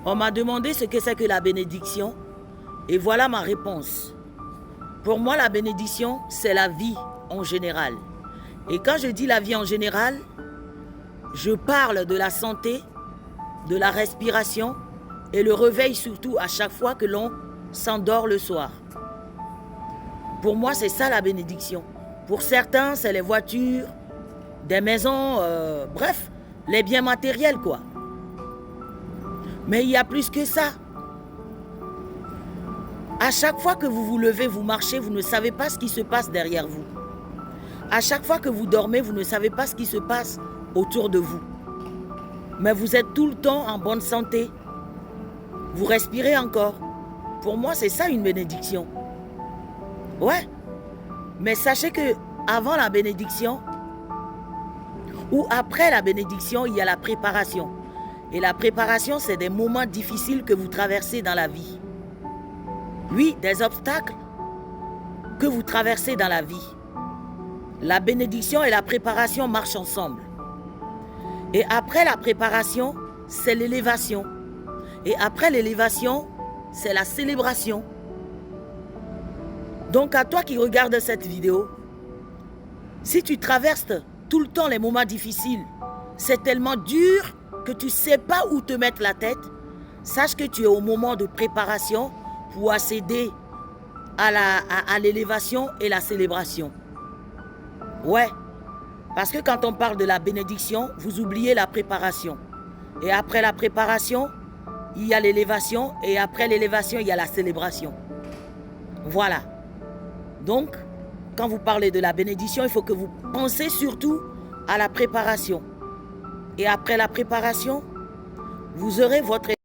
On m'a demandé ce que c'est que la bénédiction et voilà ma réponse. Pour moi, la bénédiction, c'est la vie en général. Et quand je dis la vie en général, je parle de la santé, de la respiration et le réveil surtout à chaque fois que l'on s'endort le soir. Pour moi, c'est ça la bénédiction. Pour certains, c'est les voitures, des maisons, bref, les biens matériels quoi. Mais il y a plus que ça. À chaque fois que vous vous levez, vous marchez, vous ne savez pas ce qui se passe derrière vous. À chaque fois que vous dormez, vous ne savez pas ce qui se passe autour de vous. Mais vous êtes tout le temps en bonne santé. Vous respirez encore. Pour moi, c'est ça une bénédiction. Ouais. Mais sachez que avant la bénédiction ou après la bénédiction, il y a la préparation. Et la préparation, c'est des moments difficiles que vous traversez dans la vie. Oui, des obstacles que vous traversez dans la vie. La bénédiction et la préparation marchent ensemble. Et après la préparation, c'est l'élévation. Et après l'élévation, c'est la célébration. Donc à toi qui regardes cette vidéo, si tu traverses tout le temps les moments difficiles, c'est tellement dur que tu ne sais pas où te mettre la tête, sache que tu es au moment de préparation pour accéder à l'élévation et la célébration. Ouais, parce que quand on parle de la bénédiction, vous oubliez la préparation. Et après la préparation, il y a l'élévation et après l'élévation, il y a la célébration. Voilà. Donc, quand vous parlez de la bénédiction, il faut que vous pensez surtout à la préparation. Et après la préparation, vous aurez votre